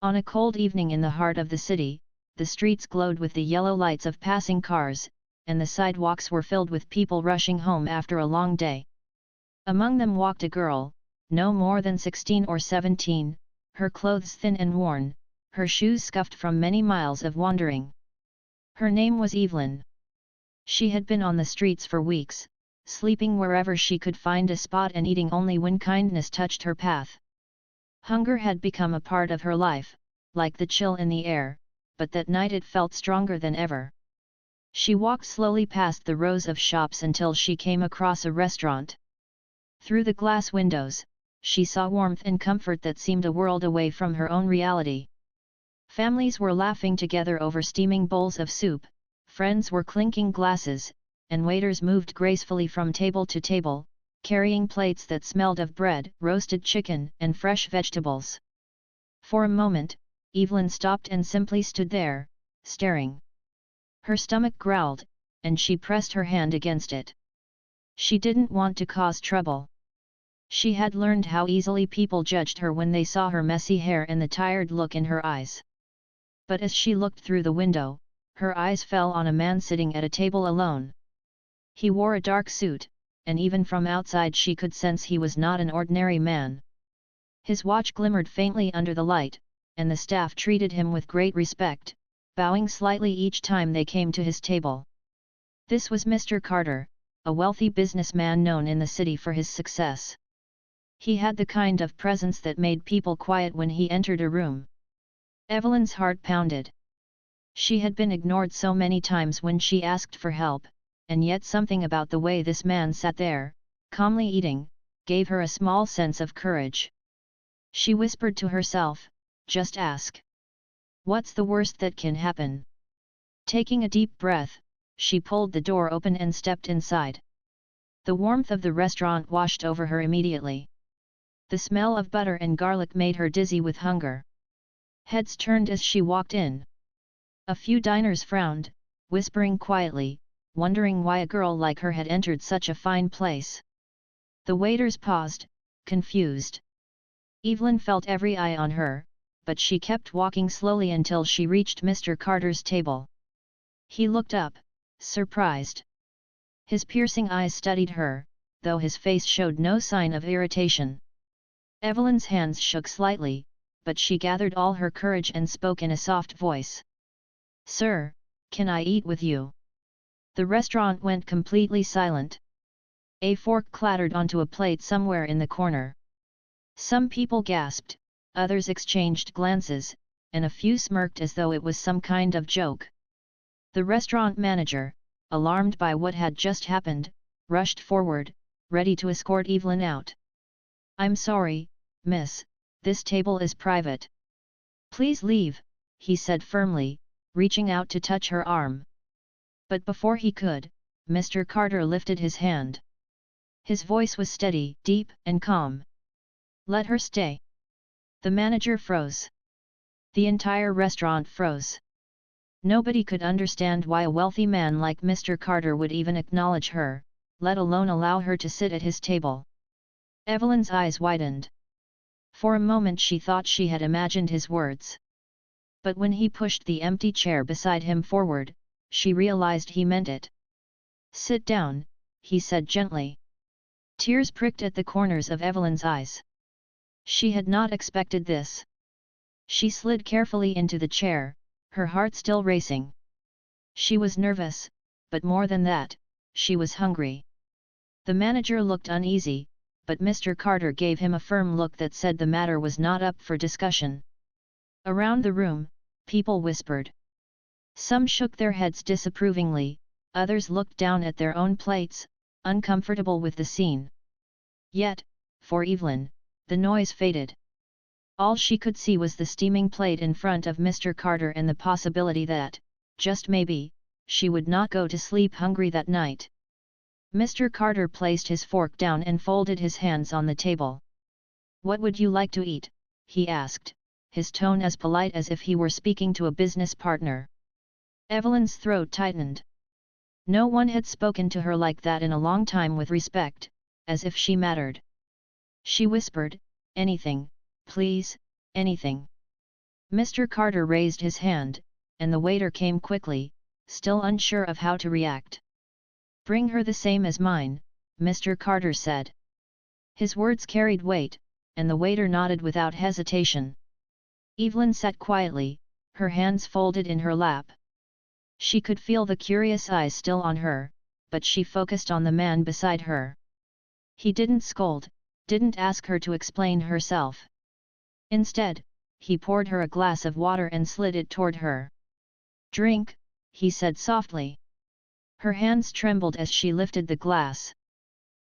On a cold evening in the heart of the city, the streets glowed with the yellow lights of passing cars, and the sidewalks were filled with people rushing home after a long day. Among them walked a girl, no more than 16 or 17, her clothes thin and worn, her shoes scuffed from many miles of wandering. Her name was Evelyn. She had been on the streets for weeks, sleeping wherever she could find a spot and eating only when kindness touched her path. Hunger had become a part of her life, like the chill in the air, but that night it felt stronger than ever. She walked slowly past the rows of shops until she came across a restaurant. Through the glass windows, she saw warmth and comfort that seemed a world away from her own reality. Families were laughing together over steaming bowls of soup, friends were clinking glasses, and waiters moved gracefully from table to table, carrying plates that smelled of bread, roasted chicken, and fresh vegetables. For a moment, Evelyn stopped and simply stood there, staring. Her stomach growled, and she pressed her hand against it. She didn't want to cause trouble. She had learned how easily people judged her when they saw her messy hair and the tired look in her eyes. But as she looked through the window, her eyes fell on a man sitting at a table alone. He wore a dark suit, and even from outside she could sense he was not an ordinary man. His watch glimmered faintly under the light, and the staff treated him with great respect, bowing slightly each time they came to his table. This was Mr. Carter, a wealthy businessman known in the city for his success. He had the kind of presence that made people quiet when he entered a room. Evelyn's heart pounded. She had been ignored so many times when she asked for help, and yet something about the way this man sat there, calmly eating, gave her a small sense of courage. She whispered to herself, "Just ask. What's the worst that can happen?" Taking a deep breath, she pulled the door open and stepped inside. The warmth of the restaurant washed over her immediately. The smell of butter and garlic made her dizzy with hunger. Heads turned as she walked in. A few diners frowned, whispering quietly, wondering why a girl like her had entered such a fine place. The waiters paused, confused. Evelyn felt every eye on her, but she kept walking slowly until she reached Mr. Carter's table. He looked up, surprised. His piercing eyes studied her, though his face showed no sign of irritation. Evelyn's hands shook slightly, but she gathered all her courage and spoke in a soft voice. "Sir, can I eat with you?" The restaurant went completely silent. A fork clattered onto a plate somewhere in the corner. Some people gasped, others exchanged glances, and a few smirked as though it was some kind of joke. The restaurant manager, alarmed by what had just happened, rushed forward, ready to escort Evelyn out. "I'm sorry, miss, this table is private. Please leave," he said firmly, reaching out to touch her arm. But before he could, Mr. Carter lifted his hand. His voice was steady, deep, and calm. "Let her stay." The manager froze. The entire restaurant froze. Nobody could understand why a wealthy man like Mr. Carter would even acknowledge her, let alone allow her to sit at his table. Evelyn's eyes widened. For a moment she thought she had imagined his words. But when he pushed the empty chair beside him forward, she realized he meant it. "Sit down," he said gently. Tears pricked at the corners of Evelyn's eyes. She had not expected this. She slid carefully into the chair, her heart still racing. She was nervous, but more than that, she was hungry. The manager looked uneasy, but Mr. Carter gave him a firm look that said the matter was not up for discussion. Around the room, people whispered. Some shook their heads disapprovingly, others looked down at their own plates, uncomfortable with the scene. Yet, for Evelyn, the noise faded. All she could see was the steaming plate in front of Mr. Carter and the possibility that, just maybe, she would not go to sleep hungry that night. Mr. Carter placed his fork down and folded his hands on the table. "What would you like to eat?" he asked, his tone as polite as if he were speaking to a business partner. Evelyn's throat tightened. No one had spoken to her like that in a long time with respect, as if she mattered. She whispered, "Anything, please, anything." Mr. Carter raised his hand, and the waiter came quickly, still unsure of how to react. "Bring her the same as mine," Mr. Carter said. His words carried weight, and the waiter nodded without hesitation. Evelyn sat quietly, her hands folded in her lap. She could feel the curious eyes still on her, but she focused on the man beside her. He didn't scold, didn't ask her to explain herself. Instead, he poured her a glass of water and slid it toward her. "Drink," he said softly. Her hands trembled as she lifted the glass.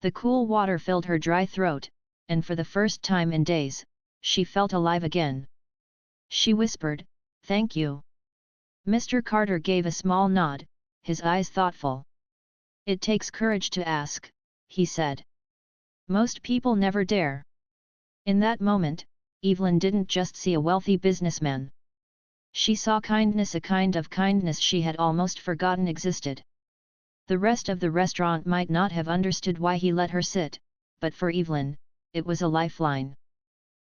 The cool water filled her dry throat, and for the first time in days, she felt alive again. She whispered, "Thank you." Mr. Carter gave a small nod, his eyes thoughtful. "It takes courage to ask," he said. "Most people never dare." In that moment, Evelyn didn't just see a wealthy businessman. She saw kindness, a kind of kindness she had almost forgotten existed. The rest of the restaurant might not have understood why he let her sit, but for Evelyn, it was a lifeline.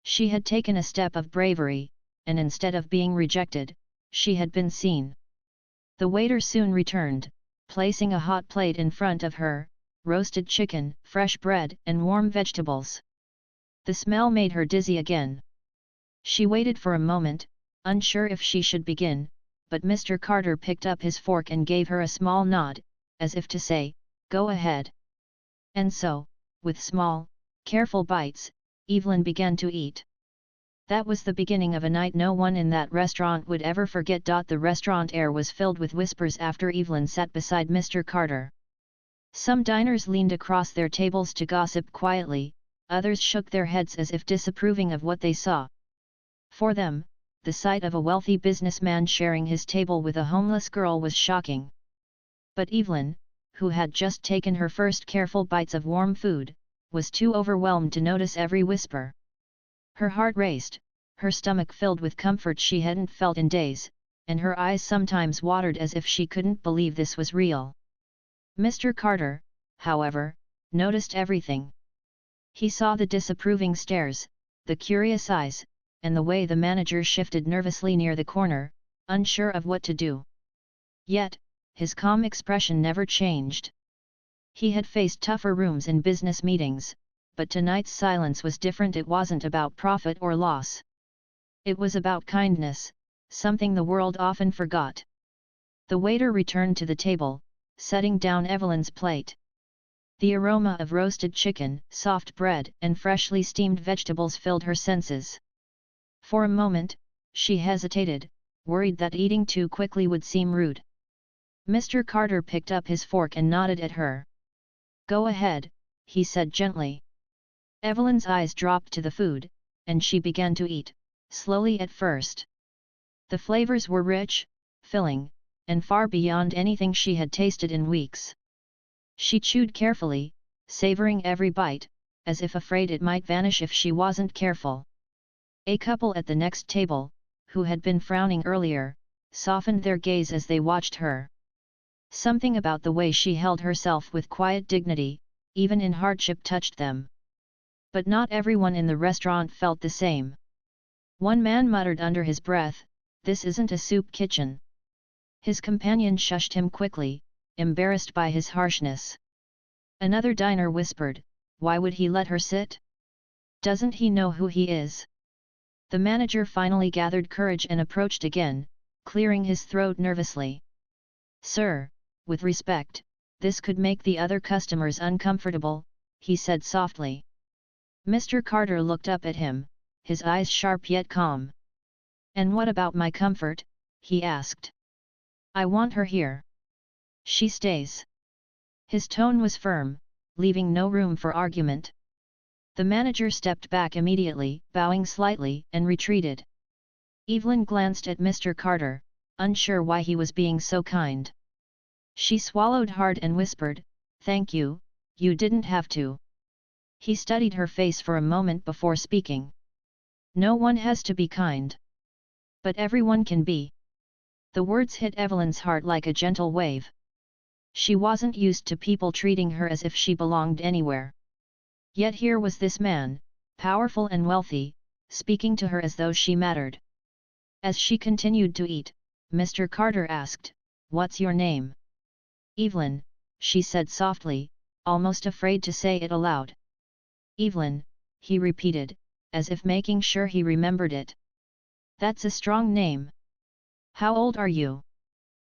She had taken a step of bravery, and instead of being rejected, she had been seen. The waiter soon returned, placing a hot plate in front of her, roasted chicken, fresh bread, and warm vegetables. The smell made her dizzy again. She waited for a moment, unsure if she should begin, but Mr. Carter picked up his fork and gave her a small nod, as if to say, "Go ahead." And so, with small, careful bites, Evelyn began to eat. That was the beginning of a night no one in that restaurant would ever forget. The restaurant air was filled with whispers after Evelyn sat beside Mr. Carter. Some diners leaned across their tables to gossip quietly, others shook their heads as if disapproving of what they saw. For them, the sight of a wealthy businessman sharing his table with a homeless girl was shocking. But Evelyn, who had just taken her first careful bites of warm food, was too overwhelmed to notice every whisper. Her heart raced, her stomach filled with comfort she hadn't felt in days, and her eyes sometimes watered as if she couldn't believe this was real. Mr. Carter, however, noticed everything. He saw the disapproving stares, the curious eyes, and the way the manager shifted nervously near the corner, unsure of what to do. Yet, his calm expression never changed. He had faced tougher rooms in business meetings, but tonight's silence was different. It wasn't about profit or loss. It was about kindness, something the world often forgot. The waiter returned to the table, setting down Evelyn's plate. The aroma of roasted chicken, soft bread, and freshly steamed vegetables filled her senses. For a moment, she hesitated, worried that eating too quickly would seem rude. Mr. Carter picked up his fork and nodded at her. "Go ahead," he said gently. Evelyn's eyes dropped to the food, and she began to eat, slowly at first. The flavors were rich, filling, and far beyond anything she had tasted in weeks. She chewed carefully, savoring every bite, as if afraid it might vanish if she wasn't careful. A couple at the next table, who had been frowning earlier, softened their gaze as they watched her. Something about the way she held herself with quiet dignity, even in hardship, touched them. But not everyone in the restaurant felt the same. One man muttered under his breath, "This isn't a soup kitchen." His companion shushed him quickly, embarrassed by his harshness. Another diner whispered, "Why would he let her sit? Doesn't he know who he is?" The manager finally gathered courage and approached again, clearing his throat nervously. "Sir, with respect, this could make the other customers uncomfortable," he said softly. Mr. Carter looked up at him, his eyes sharp yet calm. "And what about my comfort?" he asked. "I want her here. She stays." His tone was firm, leaving no room for argument. The manager stepped back immediately, bowing slightly, and retreated. Evelyn glanced at Mr. Carter, unsure why he was being so kind. She swallowed hard and whispered, "Thank you, you didn't have to." He studied her face for a moment before speaking. "No one has to be kind. But everyone can be." The words hit Evelyn's heart like a gentle wave. She wasn't used to people treating her as if she belonged anywhere. Yet here was this man, powerful and wealthy, speaking to her as though she mattered. As she continued to eat, Mr. Carter asked, "What's your name?" "Evelyn," she said softly, almost afraid to say it aloud. "Evelyn," he repeated, as if making sure he remembered it. "That's a strong name. How old are you?"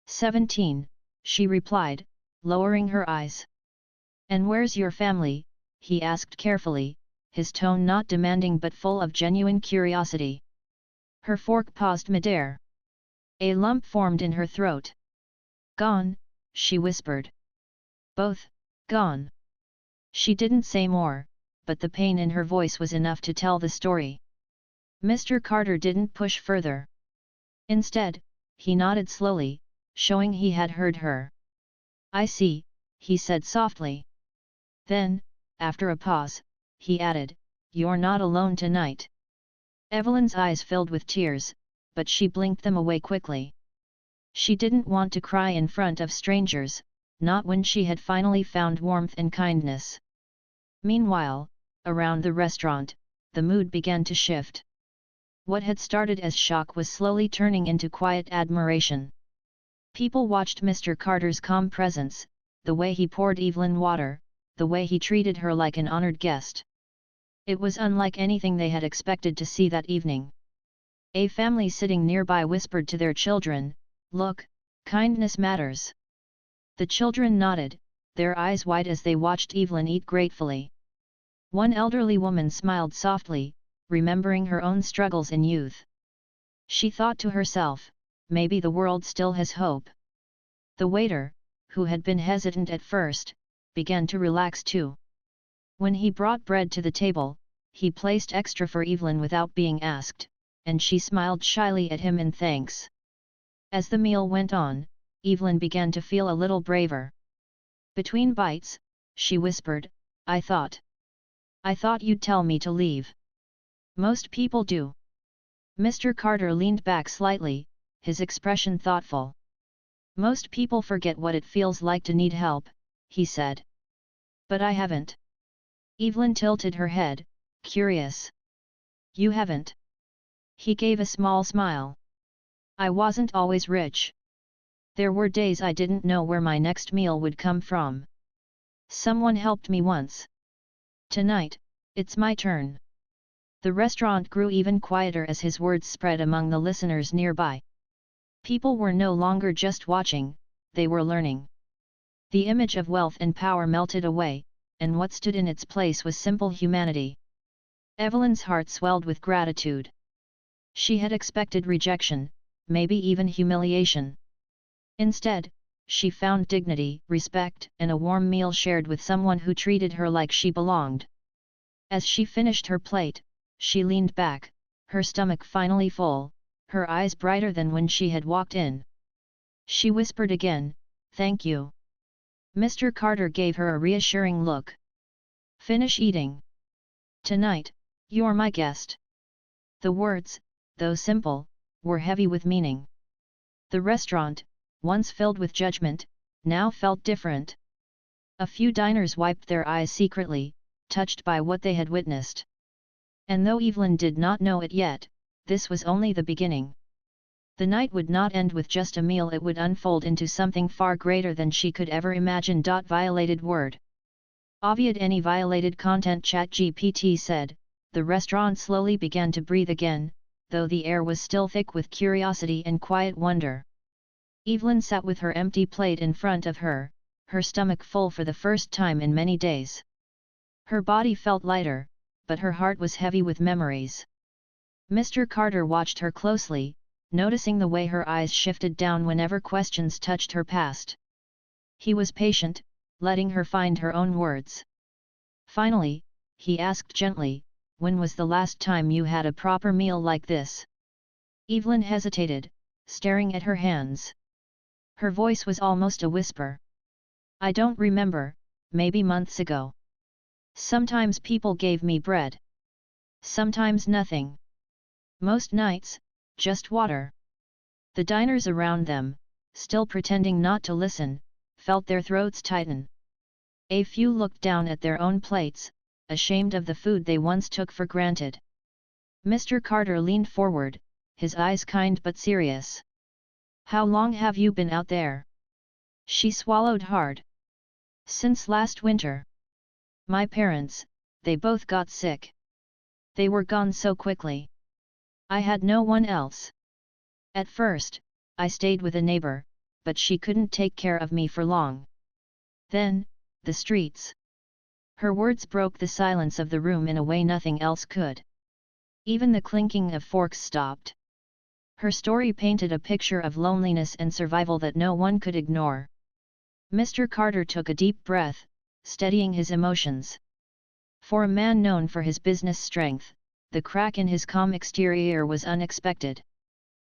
17, she replied, lowering her eyes. "And where's your family?" he asked carefully, his tone not demanding but full of genuine curiosity. Her fork paused midair. A lump formed in her throat. "Gone," she whispered. "Both, gone." She didn't say more, but the pain in her voice was enough to tell the story. Mr. Carter didn't push further. Instead, he nodded slowly, showing he had heard her. "I see," he said softly. Then, after a pause, he added, "You're not alone tonight." Evelyn's eyes filled with tears, but she blinked them away quickly. She didn't want to cry in front of strangers, not when she had finally found warmth and kindness. Meanwhile, around the restaurant, the mood began to shift. What had started as shock was slowly turning into quiet admiration. People watched Mr. Carter's calm presence, the way he poured Evelyn water, the way he treated her like an honored guest. It was unlike anything they had expected to see that evening. A family sitting nearby whispered to their children, "Look, kindness matters." The children nodded, their eyes wide as they watched Evelyn eat gratefully. One elderly woman smiled softly, remembering her own struggles in youth. She thought to herself, maybe the world still has hope. The waiter, who had been hesitant at first, began to relax too. When he brought bread to the table, he placed extra for Evelyn without being asked, and she smiled shyly at him in thanks. As the meal went on, Evelyn began to feel a little braver. Between bites, she whispered, I thought you'd tell me to leave. Most people do." Mr. Carter leaned back slightly, his expression thoughtful. "Most people forget what it feels like to need help," he said. "But I haven't." Evelyn tilted her head, curious. "You haven't?" He gave a small smile. "I wasn't always rich. There were days I didn't know where my next meal would come from. Someone helped me once. Tonight, it's my turn." The restaurant grew even quieter as his words spread among the listeners nearby. People were no longer just watching, they were learning. The image of wealth and power melted away, and what stood in its place was simple humanity. Evelyn's heart swelled with gratitude. She had expected rejection, maybe even humiliation. Instead, she found dignity, respect, and a warm meal shared with someone who treated her like she belonged. As she finished her plate, she leaned back, her stomach finally full, her eyes brighter than when she had walked in. She whispered again, "Thank you." Mr. Carter gave her a reassuring look. "Finish eating. Tonight, you're my guest." The words, though simple, were heavy with meaning. The restaurant, once filled with judgment, now felt different. A few diners wiped their eyes secretly, touched by what they had witnessed. And though Evelyn did not know it yet, this was only the beginning. The night would not end with just a meal, it would unfold into something far greater than she could ever imagine. Violated word. Obviate any violated content, ChatGPT said. The restaurant slowly began to breathe again, though the air was still thick with curiosity and quiet wonder. Evelyn sat with her empty plate in front of her, her stomach full for the first time in many days. Her body felt lighter, but her heart was heavy with memories. Mr. Carter watched her closely, noticing the way her eyes shifted down whenever questions touched her past. He was patient, letting her find her own words. Finally, he asked gently, "When was the last time you had a proper meal like this?" Evelyn hesitated, staring at her hands. Her voice was almost a whisper. "I don't remember, maybe months ago. Sometimes people gave me bread. Sometimes nothing. Most nights, just water." The diners around them, still pretending not to listen, felt their throats tighten. A few looked down at their own plates, ashamed of the food they once took for granted. Mr. Carter leaned forward, his eyes kind but serious. "How long have you been out there?" She swallowed hard. "Since last winter. My parents, they both got sick. They were gone so quickly. I had no one else. At first, I stayed with a neighbor, but she couldn't take care of me for long. Then, the streets." Her words broke the silence of the room in a way nothing else could. Even the clinking of forks stopped. Her story painted a picture of loneliness and survival that no one could ignore. Mr. Carter took a deep breath, steadying his emotions. For a man known for his business strength, the crack in his calm exterior was unexpected.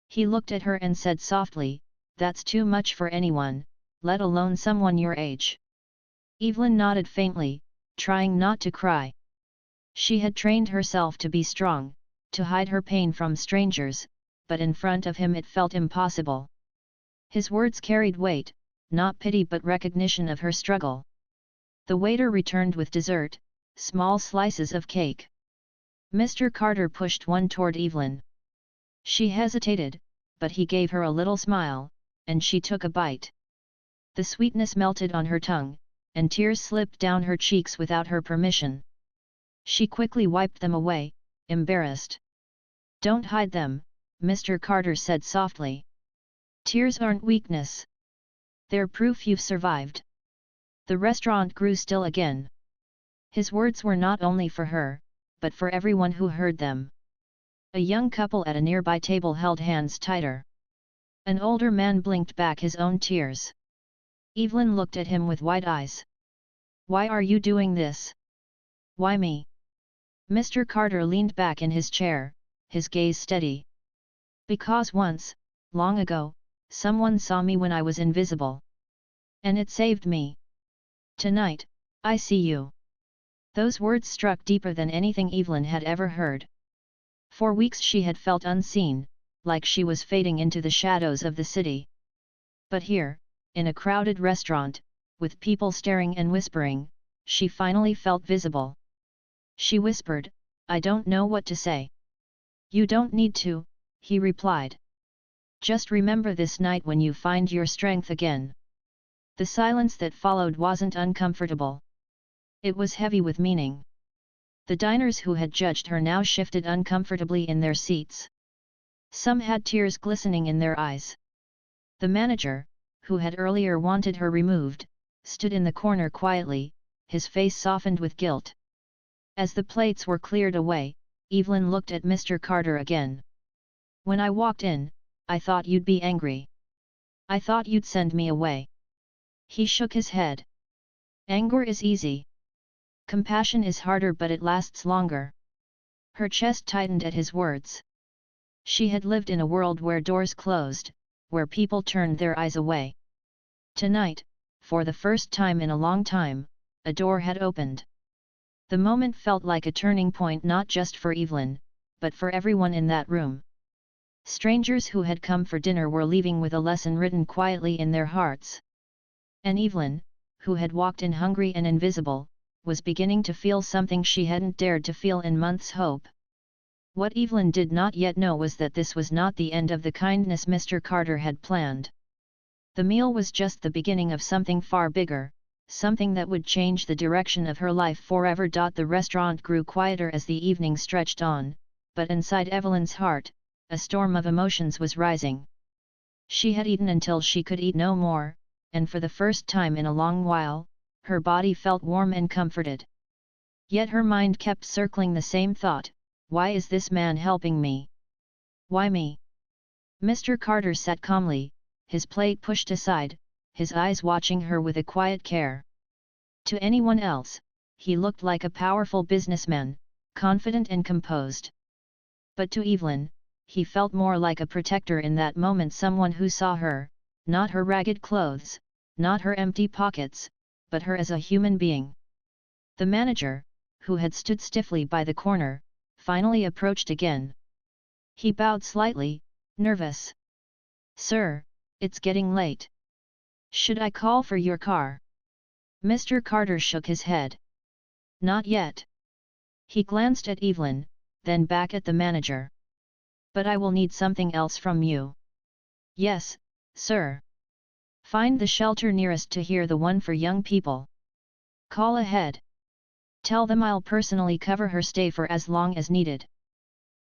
He looked at her and said softly, "That's too much for anyone, let alone someone your age." Evelyn nodded faintly, trying not to cry. She had trained herself to be strong, to hide her pain from strangers, but in front of him it felt impossible. His words carried weight, not pity but recognition of her struggle. The waiter returned with dessert, small slices of cake. Mr. Carter pushed one toward Evelyn. She hesitated, but he gave her a little smile, and she took a bite. The sweetness melted on her tongue, and tears slipped down her cheeks without her permission. She quickly wiped them away, embarrassed. "Don't hide them," Mr. Carter said softly. "Tears aren't weakness. They're proof you've survived." The restaurant grew still again. His words were not only for her, but for everyone who heard them. A young couple at a nearby table held hands tighter. An older man blinked back his own tears. Evelyn looked at him with wide eyes. "Why are you doing this? Why me?" Mr. Carter leaned back in his chair, his gaze steady. "Because once, long ago, someone saw me when I was invisible. And it saved me. Tonight, I see you." Those words struck deeper than anything Evelyn had ever heard. For weeks she had felt unseen, like she was fading into the shadows of the city. But here, in a crowded restaurant, with people staring and whispering, she finally felt visible. She whispered, "I don't know what to say." "You don't need to," he replied. "Just remember this night when you find your strength again." The silence that followed wasn't uncomfortable. It was heavy with meaning. The diners who had judged her now shifted uncomfortably in their seats. Some had tears glistening in their eyes. The manager, who had earlier wanted her removed, stood in the corner quietly, his face softened with guilt. As the plates were cleared away, Evelyn looked at Mr. Carter again. "When I walked in, I thought you'd be angry. I thought you'd send me away." He shook his head. "Anger is easy. Compassion is harder, but it lasts longer." Her chest tightened at his words. She had lived in a world where doors closed, where people turned their eyes away. Tonight, for the first time in a long time, a door had opened. The moment felt like a turning point not just for Evelyn, but for everyone in that room. Strangers who had come for dinner were leaving with a lesson written quietly in their hearts. And Evelyn, who had walked in hungry and invisible, was beginning to feel something she hadn't dared to feel in months: hope. What Evelyn did not yet know was that this was not the end of the kindness Mr. Carter had planned. The meal was just the beginning of something far bigger, something that would change the direction of her life forever. The restaurant grew quieter as the evening stretched on, but inside Evelyn's heart, a storm of emotions was rising. She had eaten until she could eat no more, and for the first time in a long while, her body felt warm and comforted. Yet her mind kept circling the same thought: why is this man helping me? Why me? Mr. Carter sat calmly, his plate pushed aside, his eyes watching her with a quiet care. To anyone else, he looked like a powerful businessman, confident and composed. But to Evelyn, he felt more like a protector in that moment, someone who saw her, not her ragged clothes, not her empty pockets, but her as a human being. The manager, who had stood stiffly by the corner, finally approached again. He bowed slightly, nervous. "Sir, it's getting late. Should I call for your car?" Mr. Carter shook his head. "Not yet." He glanced at Evelyn, then back at the manager. But I will need something else from you. Yes, sir. Find the shelter nearest to here, the one for young people. Call ahead. Tell them I'll personally cover her stay for as long as needed.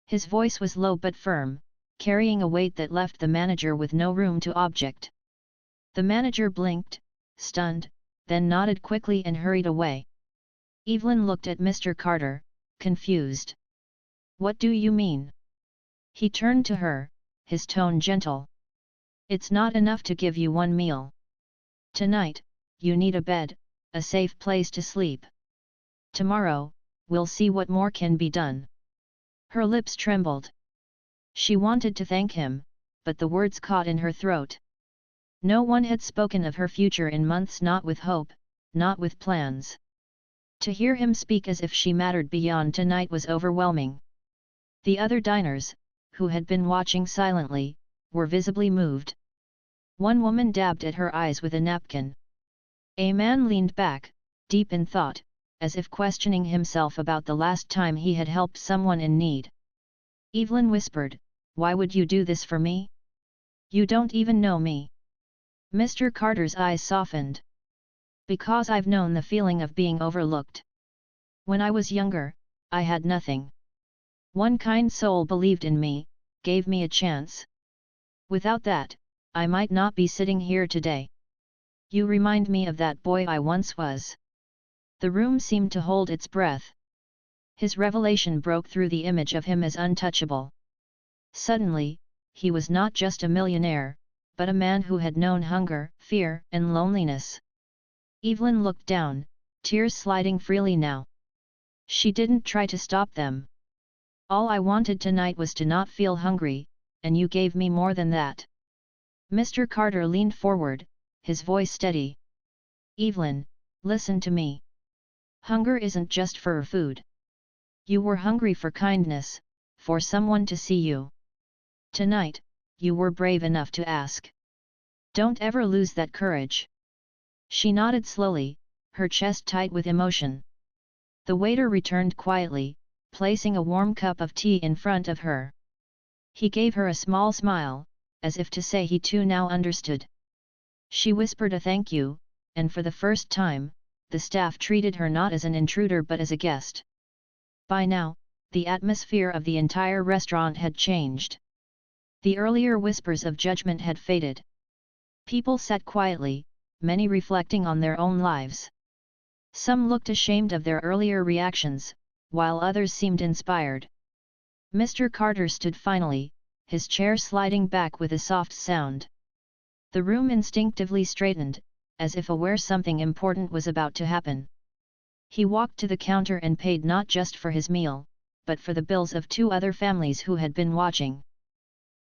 His voice was low but firm, carrying a weight that left the manager with no room to object. The manager blinked, stunned, then nodded quickly and hurried away. Evelyn looked at Mr. Carter, confused. What do you mean? He turned to her, his tone gentle. It's not enough to give you one meal. Tonight, you need a bed, a safe place to sleep. Tomorrow, we'll see what more can be done. Her lips trembled. She wanted to thank him, but the words caught in her throat. No one had spoken of her future in months, not with hope, not with plans. To hear him speak as if she mattered beyond tonight was overwhelming. The other diners, who had been watching silently, were visibly moved. One woman dabbed at her eyes with a napkin. A man leaned back, deep in thought, as if questioning himself about the last time he had helped someone in need. Evelyn whispered, "Why would you do this for me? You don't even know me." Mr. Carter's eyes softened. "Because I've known the feeling of being overlooked. When I was younger, I had nothing. One kind soul believed in me, gave me a chance. Without that, I might not be sitting here today. You remind me of that boy I once was." The room seemed to hold its breath. His revelation broke through the image of him as untouchable. Suddenly, he was not just a millionaire, but a man who had known hunger, fear, and loneliness. Evelyn looked down, tears sliding freely now. She didn't try to stop them. "All I wanted tonight was to not feel hungry, and you gave me more than that." Mr. Carter leaned forward, his voice steady. "Evelyn, listen to me. Hunger isn't just for food. You were hungry for kindness, for someone to see you. Tonight, you were brave enough to ask. Don't ever lose that courage." She nodded slowly, her chest tight with emotion. The waiter returned quietly, placing a warm cup of tea in front of her. He gave her a small smile, as if to say he too now understood. She whispered a thank you, and for the first time, the staff treated her not as an intruder but as a guest. By now, the atmosphere of the entire restaurant had changed. The earlier whispers of judgment had faded. People sat quietly, many reflecting on their own lives. Some looked ashamed of their earlier reactions, while others seemed inspired. Mr. Carter stood finally, his chair sliding back with a soft sound. The room instinctively straightened, as if aware something important was about to happen. He walked to the counter and paid not just for his meal, but for the bills of 2 other families who had been watching.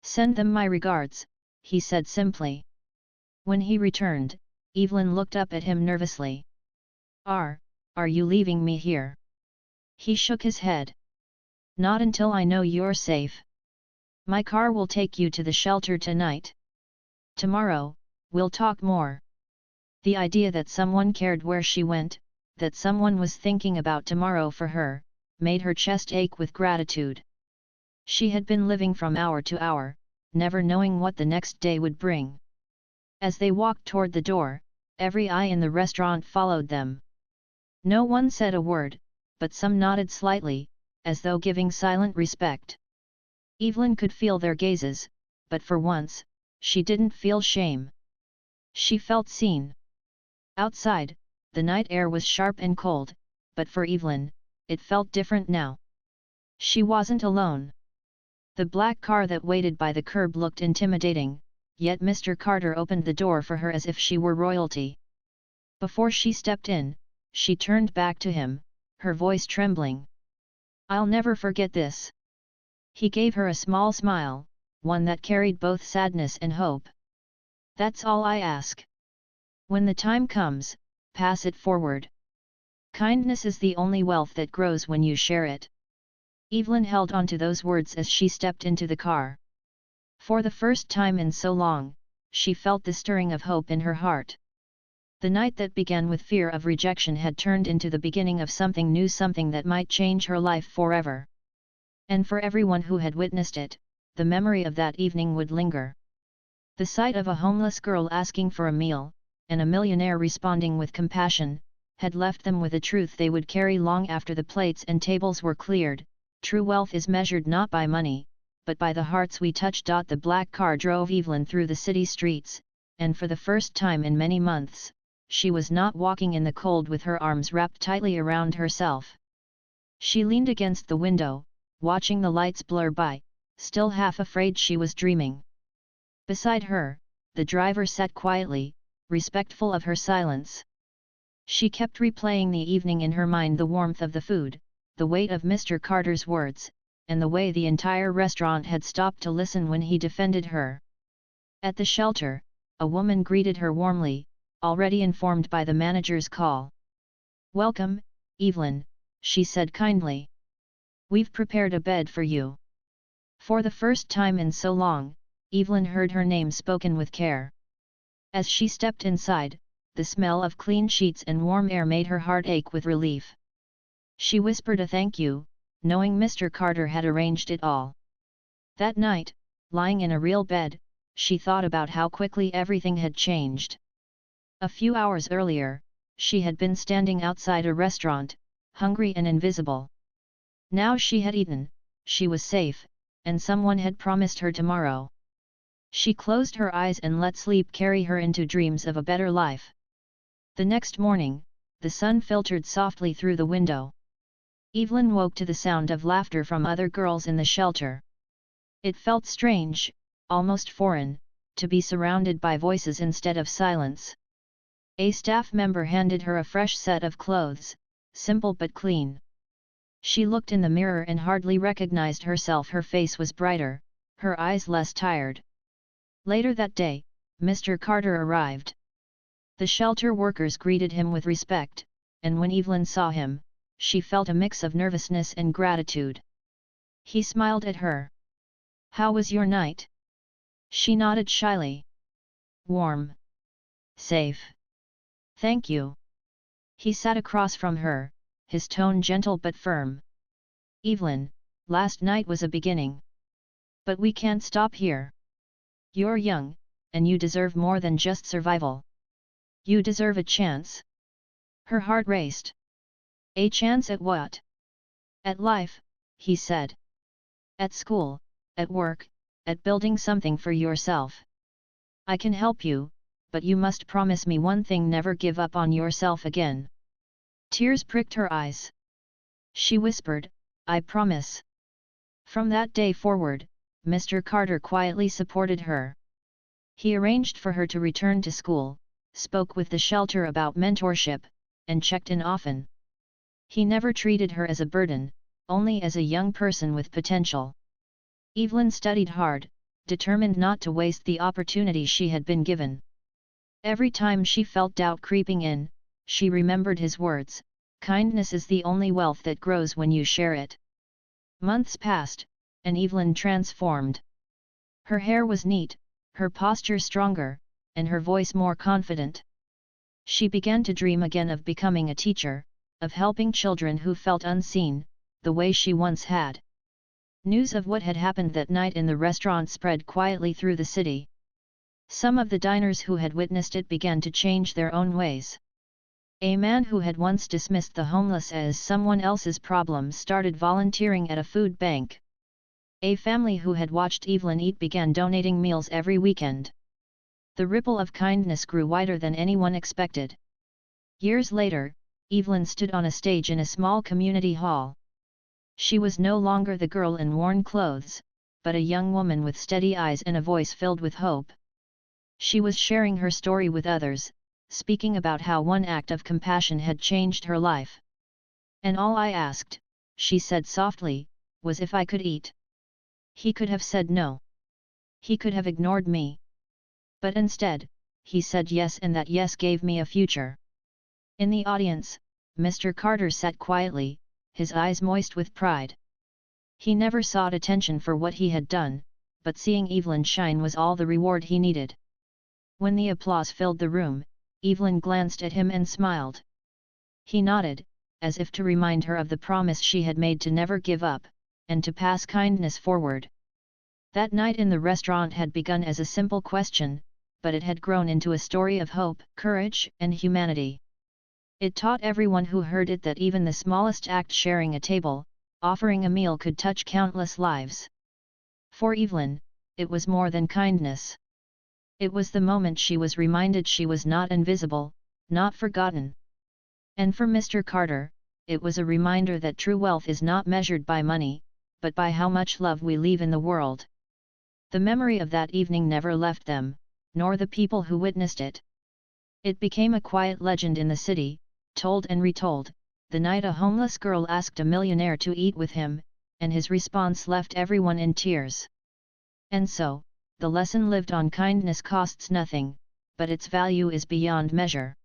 "Send them my regards," he said simply. When he returned, Evelyn looked up at him nervously. Are you leaving me here?" He shook his head. "Not until I know you're safe. My car will take you to the shelter tonight. Tomorrow, we'll talk more." The idea that someone cared where she went, that someone was thinking about tomorrow for her, made her chest ache with gratitude. She had been living from hour to hour, never knowing what the next day would bring. As they walked toward the door, every eye in the restaurant followed them. No one said a word, but some nodded slightly, as though giving silent respect. Evelyn could feel their gazes, but for once, she didn't feel shame. She felt seen. Outside, the night air was sharp and cold, but for Evelyn, it felt different now. She wasn't alone. The black car that waited by the curb looked intimidating, yet Mr. Carter opened the door for her as if she were royalty. Before she stepped in, she turned back to him, her voice trembling. "I'll never forget this." He gave her a small smile, one that carried both sadness and hope. "That's all I ask. When the time comes, pass it forward. Kindness is the only wealth that grows when you share it." Evelyn held on to those words as she stepped into the car. For the first time in so long, she felt the stirring of hope in her heart. The night that began with fear of rejection had turned into the beginning of something new, something that might change her life forever. And for everyone who had witnessed it, the memory of that evening would linger. The sight of a homeless girl asking for a meal, and a millionaire responding with compassion, had left them with a truth they would carry long after the plates and tables were cleared. True wealth is measured not by money, but by the hearts we touch. The black car drove Evelyn through the city streets, and for the first time in many months, she was not walking in the cold with her arms wrapped tightly around herself. She leaned against the window, watching the lights blur by, still half afraid she was dreaming. Beside her, the driver sat quietly, respectful of her silence. She kept replaying the evening in her mind, the warmth of the food, the weight of Mr. Carter's words, and the way the entire restaurant had stopped to listen when he defended her. At the shelter, a woman greeted her warmly, already informed by the manager's call. "Welcome, Evelyn," she said kindly. "We've prepared a bed for you." For the first time in so long, Evelyn heard her name spoken with care. As she stepped inside, the smell of clean sheets and warm air made her heart ache with relief. She whispered a thank you, knowing Mr. Carter had arranged it all. That night, lying in a real bed, she thought about how quickly everything had changed. A few hours earlier, she had been standing outside a restaurant, hungry and invisible. Now she had eaten, she was safe, and someone had promised her tomorrow. She closed her eyes and let sleep carry her into dreams of a better life. The next morning, the sun filtered softly through the window. Evelyn woke to the sound of laughter from other girls in the shelter. It felt strange, almost foreign, to be surrounded by voices instead of silence. A staff member handed her a fresh set of clothes, simple but clean. She looked in the mirror and hardly recognized herself. Her face was brighter, her eyes less tired. Later that day, Mr. Carter arrived. The shelter workers greeted him with respect, and when Evelyn saw him, she felt a mix of nervousness and gratitude. He smiled at her. "How was your night?" She nodded shyly. "Warm. Safe. Thank you." He sat across from her, his tone gentle but firm. "Evelyn, last night was a beginning. But we can't stop here. You're young, and you deserve more than just survival. You deserve a chance." Her heart raced. "A chance at what?" "At life," he said. "At school, at work, at building something for yourself. I can help you, but you must promise me one thing: never give up on yourself again." Tears pricked her eyes. She whispered, "I promise." From that day forward, Mr. Carter quietly supported her. He arranged for her to return to school, spoke with the shelter about mentorship, and checked in often. He never treated her as a burden, only as a young person with potential. Evelyn studied hard, determined not to waste the opportunity she had been given. Every time she felt doubt creeping in, she remembered his words: "Kindness is the only wealth that grows when you share it." Months passed, and Evelyn transformed. Her hair was neat, her posture stronger, and her voice more confident. She began to dream again of becoming a teacher, of helping children who felt unseen, the way she once had. News of what had happened that night in the restaurant spread quietly through the city. Some of the diners who had witnessed it began to change their own ways. A man who had once dismissed the homeless as someone else's problem started volunteering at a food bank. A family who had watched Evelyn eat began donating meals every weekend. The ripple of kindness grew wider than anyone expected. Years later, Evelyn stood on a stage in a small community hall. She was no longer the girl in worn clothes, but a young woman with steady eyes and a voice filled with hope. She was sharing her story with others, speaking about how one act of compassion had changed her life. "And all I asked," she said softly, "was if I could eat. He could have said no. He could have ignored me. But instead, he said yes, and that yes gave me a future." In the audience, Mr. Carter sat quietly, his eyes moist with pride. He never sought attention for what he had done, but seeing Evelyn shine was all the reward he needed. When the applause filled the room, Evelyn glanced at him and smiled. He nodded, as if to remind her of the promise she had made to never give up, and to pass kindness forward. That night in the restaurant had begun as a simple question, but it had grown into a story of hope, courage, and humanity. It taught everyone who heard it that even the smallest act, sharing a table, offering a meal, could touch countless lives. For Evelyn, it was more than kindness. It was the moment she was reminded she was not invisible, not forgotten. And for Mr. Carter, it was a reminder that true wealth is not measured by money, but by how much love we leave in the world. The memory of that evening never left them, nor the people who witnessed it. It became a quiet legend in the city, told and retold, the night a homeless girl asked a millionaire to eat with him, and his response left everyone in tears. And so, the lesson lived on: kindness costs nothing, but its value is beyond measure.